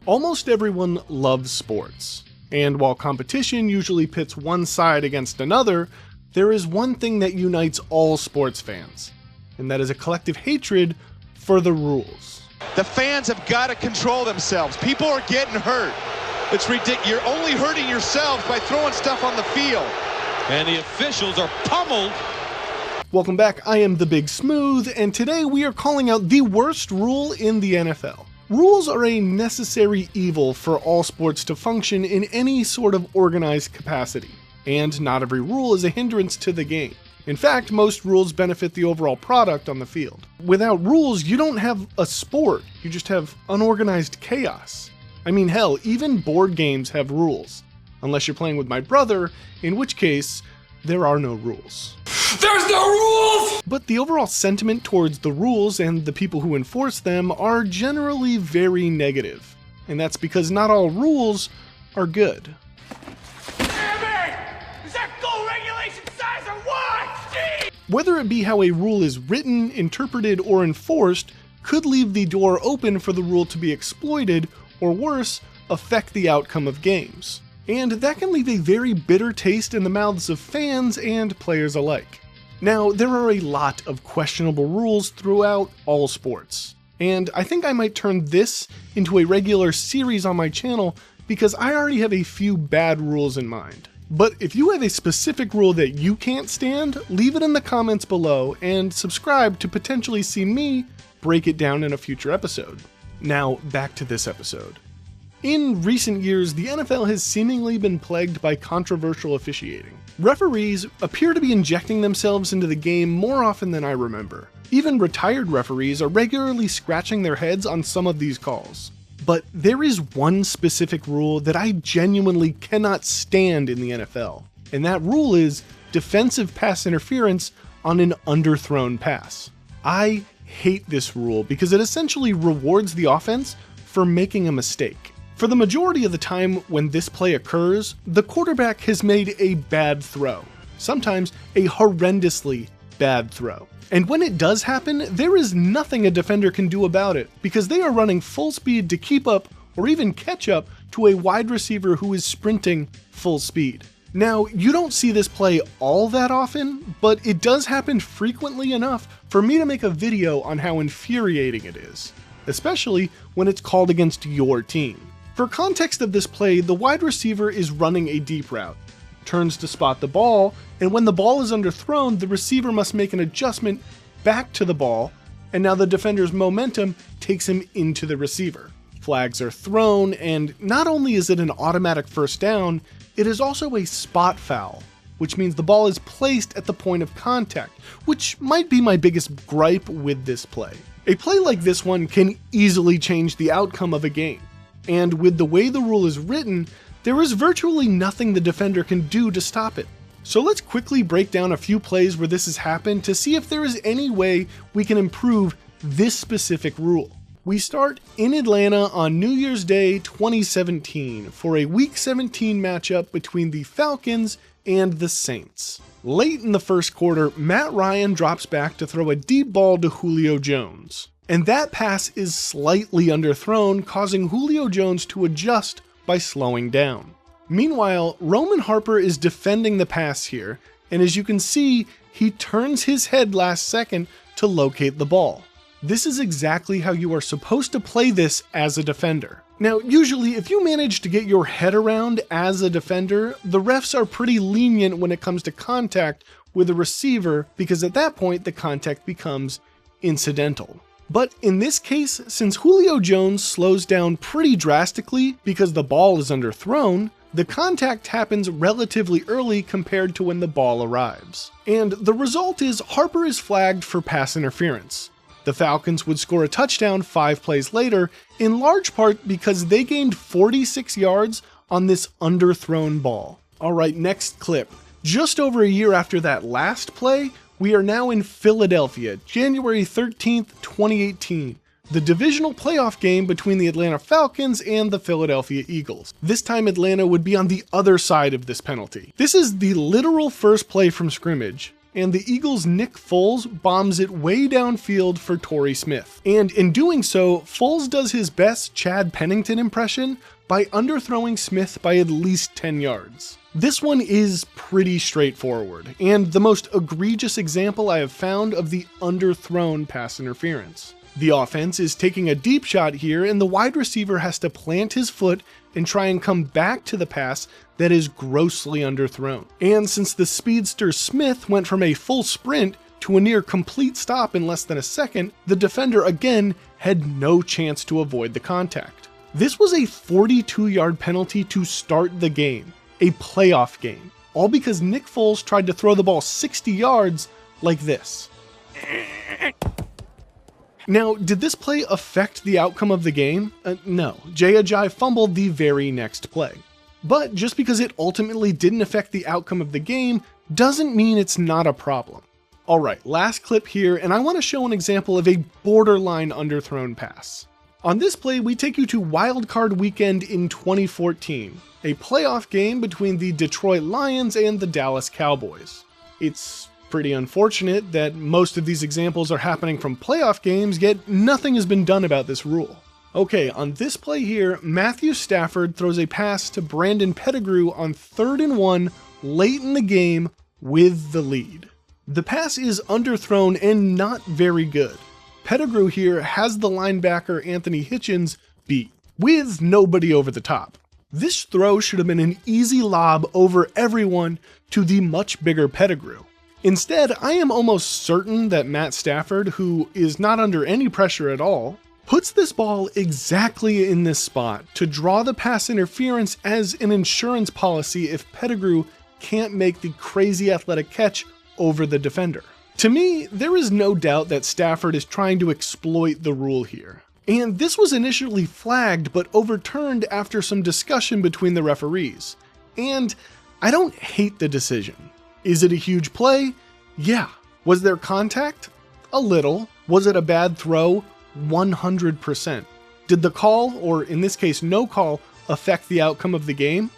Almost everyone loves sports, and while competition usually pits one side against another, there is one thing that unites all sports fans, and that is a collective hatred for the rules. The fans have got to control themselves. People are getting hurt. It's ridiculous. You're only hurting yourselves by throwing stuff on the field. And the officials are pummeled. Welcome back, I am the Big Smooth, and today we are calling out the worst rule in the NFL. Rules are a necessary evil for all sports to function in any sort of organized capacity, and not every rule is a hindrance to the game. In fact, most rules benefit the overall product on the field. Without rules, you don't have a sport, you just have unorganized chaos. I mean, hell, even board games have rules. Unless you're playing with my brother, in which case, there are no rules. There's no rules! But the overall sentiment towards the rules and the people who enforce them are generally very negative. And that's because not all rules are good. Damn it! Is that goal regulation size or what? Gee! Whether it be how a rule is written, interpreted, or enforced could leave the door open for the rule to be exploited, or worse, affect the outcome of games. And that can leave a very bitter taste in the mouths of fans and players alike. Now, there are a lot of questionable rules throughout all sports, and I think I might turn this into a regular series on my channel because I already have a few bad rules in mind. But if you have a specific rule that you can't stand, leave it in the comments below and subscribe to potentially see me break it down in a future episode. Now, back to this episode. In recent years, the NFL has seemingly been plagued by controversial officiating. Referees appear to be injecting themselves into the game more often than I remember. Even retired referees are regularly scratching their heads on some of these calls. But there is one specific rule that I genuinely cannot stand in the NFL, and that rule is defensive pass interference on an underthrown pass. I hate this rule because it essentially rewards the offense for making a mistake. For the majority of the time when this play occurs, the quarterback has made a bad throw, sometimes a horrendously bad throw. And when it does happen, there is nothing a defender can do about it because they are running full speed to keep up or even catch up to a wide receiver who is sprinting full speed. Now, you don't see this play all that often, but it does happen frequently enough for me to make a video on how infuriating it is, especially when it's called against your team. For context of this play, the wide receiver is running a deep route, turns to spot the ball, and when the ball is underthrown, the receiver must make an adjustment back to the ball, and now the defender's momentum takes him into the receiver. Flags are thrown, and not only is it an automatic first down, it is also a spot foul, which means the ball is placed at the point of contact, which might be my biggest gripe with this play. A play like this one can easily change the outcome of a game. And with the way the rule is written, there is virtually nothing the defender can do to stop it. So let's quickly break down a few plays where this has happened to see if there is any way we can improve this specific rule. We start in Atlanta on New Year's Day 2017 for a Week 17 matchup between the Falcons and the Saints. Late in the first quarter, Matt Ryan drops back to throw a deep ball to Julio Jones. And that pass is slightly underthrown, causing Julio Jones to adjust by slowing down. Meanwhile, Roman Harper is defending the pass here, and as you can see, he turns his head last second to locate the ball. This is exactly how you are supposed to play this as a defender. Now, usually if you manage to get your head around as a defender, the refs are pretty lenient when it comes to contact with a receiver because at that point the contact becomes incidental. But in this case, since Julio Jones slows down pretty drastically because the ball is underthrown, the contact happens relatively early compared to when the ball arrives. And the result is Harper is flagged for pass interference. The Falcons would score a touchdown 5 plays later, in large part because they gained 46 yards on this underthrown ball. Alright, next clip. Just over a year after that last play, we are now in Philadelphia, January 13th, 2018, the divisional playoff game between the Atlanta Falcons and the Philadelphia Eagles. This time Atlanta would be on the other side of this penalty. This is the literal first play from scrimmage, and the Eagles' Nick Foles bombs it way downfield for Torrey Smith. And in doing so, Foles does his best Chad Pennington impression by underthrowing Smith by at least 10 yards. This one is pretty straightforward, and the most egregious example I have found of the underthrown pass interference. The offense is taking a deep shot here, and the wide receiver has to plant his foot and try and come back to the pass that is grossly underthrown. And since the speedster Smith went from a full sprint to a near complete stop in less than a second, the defender again had no chance to avoid the contact. This was a 42-yard penalty to start the game, a playoff game, all because Nick Foles tried to throw the ball 60 yards like this. Now, did this play affect the outcome of the game? No. Jay Ajayi fumbled the very next play. But just because it ultimately didn't affect the outcome of the game doesn't mean it's not a problem. Alright, last clip here, and I want to show an example of a borderline underthrown pass. On this play, we take you to Wild Card Weekend in 2014, a playoff game between the Detroit Lions and the Dallas Cowboys. It's pretty unfortunate that most of these examples are happening from playoff games, yet nothing has been done about this rule. Okay, on this play here, Matthew Stafford throws a pass to Brandon Pettigrew on 3rd and 1 late in the game with the lead. The pass is underthrown and not very good. Pettigrew here has the linebacker Anthony Hitchens beat, with nobody over the top. This throw should have been an easy lob over everyone to the much bigger Pettigrew. Instead, I am almost certain that Matt Stafford, who is not under any pressure at all, puts this ball exactly in this spot to draw the pass interference as an insurance policy if Pettigrew can't make the crazy athletic catch over the defender. To me, there is no doubt that Stafford is trying to exploit the rule here. And this was initially flagged but overturned after some discussion between the referees. And I don't hate the decision. Is it a huge play? Yeah. Was there contact? A little. Was it a bad throw? 100%. Did the call, or in this case no call, affect the outcome of the game?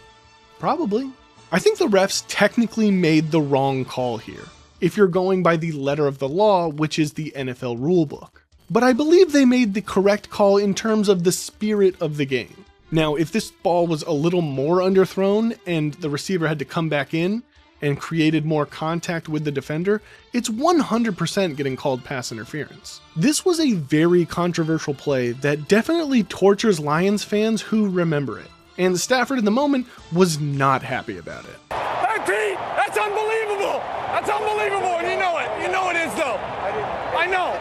Probably. I think the refs technically made the wrong call here, if you're going by the letter of the law, which is the NFL rulebook. But I believe they made the correct call in terms of the spirit of the game. Now, if this ball was a little more underthrown and the receiver had to come back in and created more contact with the defender, it's 100% getting called pass interference. This was a very controversial play that definitely tortures Lions fans who remember it, and Stafford in the moment was not happy about it. Hey, Pete, that's unbelievable. That's unbelievable, and you know it. You know it is, though. I know.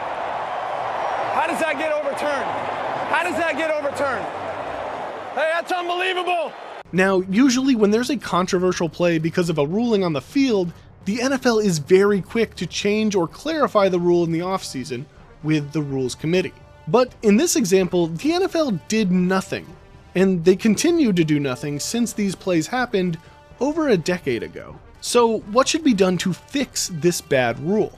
How does that get overturned? How does that get overturned? Hey, that's unbelievable. Now, usually when there's a controversial play because of a ruling on the field, the NFL is very quick to change or clarify the rule in the offseason with the rules committee. But in this example, the NFL did nothing, and they continue to do nothing since these plays happened over a decade ago. So what should be done to fix this bad rule?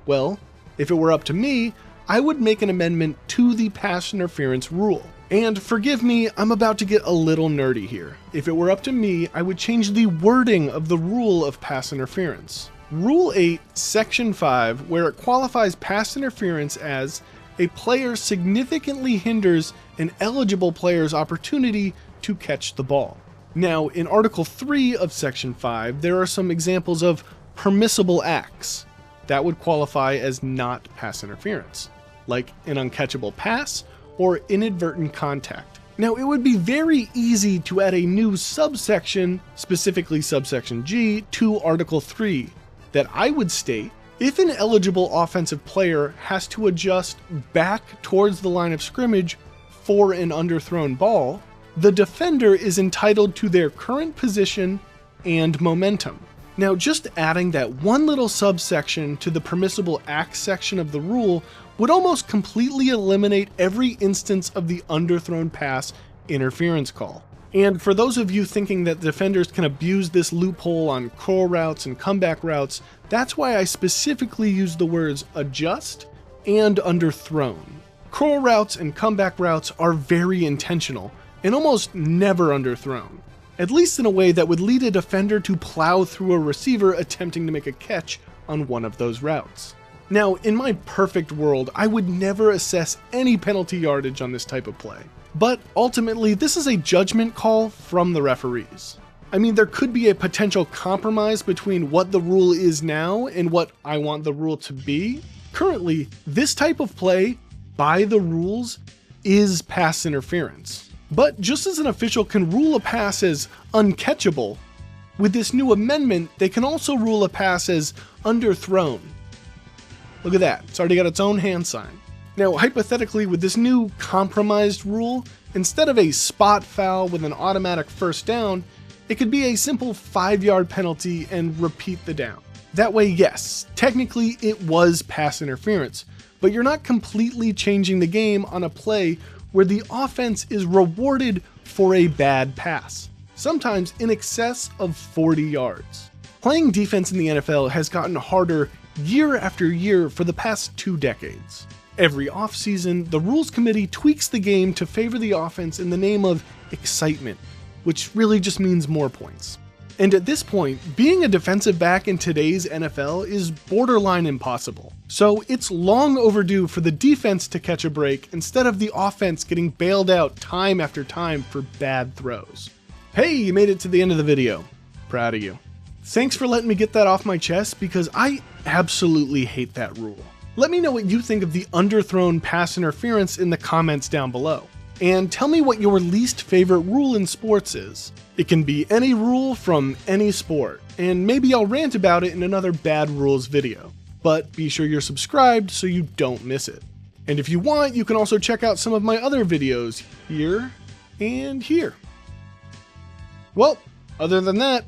Well, if it were up to me, I would make an amendment to the pass interference rule. And forgive me, I'm about to get a little nerdy here. If it were up to me, I would change the wording of the rule of pass interference. Rule 8, Section 5, where it qualifies pass interference as a player significantly hinders an eligible player's opportunity to catch the ball. Now, in Article 3 of Section 5, there are some examples of permissible acts that would qualify as not pass interference, like an uncatchable pass or inadvertent contact. Now, it would be very easy to add a new subsection, specifically subsection G, to Article 3, that I would state, if an eligible offensive player has to adjust back towards the line of scrimmage for an underthrown ball, the defender is entitled to their current position and momentum. Now, just adding that one little subsection to the permissible acts section of the rule would almost completely eliminate every instance of the underthrown pass interference call. And for those of you thinking that defenders can abuse this loophole on curl routes and comeback routes, that's why I specifically use the words adjust and underthrown. Curl routes and comeback routes are very intentional and almost never underthrown, at least in a way that would lead a defender to plow through a receiver attempting to make a catch on one of those routes. Now, in my perfect world, I would never assess any penalty yardage on this type of play. But ultimately, this is a judgment call from the referees. I mean, there could be a potential compromise between what the rule is now and what I want the rule to be. Currently, this type of play, by the rules, is pass interference. But just as an official can rule a pass as uncatchable, with this new amendment, they can also rule a pass as underthrown. Look at that, it's already got its own hand sign. Now, hypothetically, with this new compromised rule, instead of a spot foul with an automatic first down, it could be a simple 5-yard penalty and repeat the down. That way, yes, technically it was pass interference, but you're not completely changing the game on a play where the offense is rewarded for a bad pass, sometimes in excess of 40 yards. Playing defense in the NFL has gotten harder year after year for the past 2 decades. Every offseason, the Rules Committee tweaks the game to favor the offense in the name of excitement, which really just means more points. And at this point, being a defensive back in today's NFL is borderline impossible. So it's long overdue for the defense to catch a break instead of the offense getting bailed out time after time for bad throws. Hey, you made it to the end of the video. Proud of you. Thanks for letting me get that off my chest because I absolutely hate that rule. Let me know what you think of the underthrown pass interference in the comments down below. And tell me what your least favorite rule in sports is. It can be any rule from any sport, and maybe I'll rant about it in another Bad Rules video. But be sure you're subscribed so you don't miss it. And if you want, you can also check out some of my other videos here and here. Well, other than that,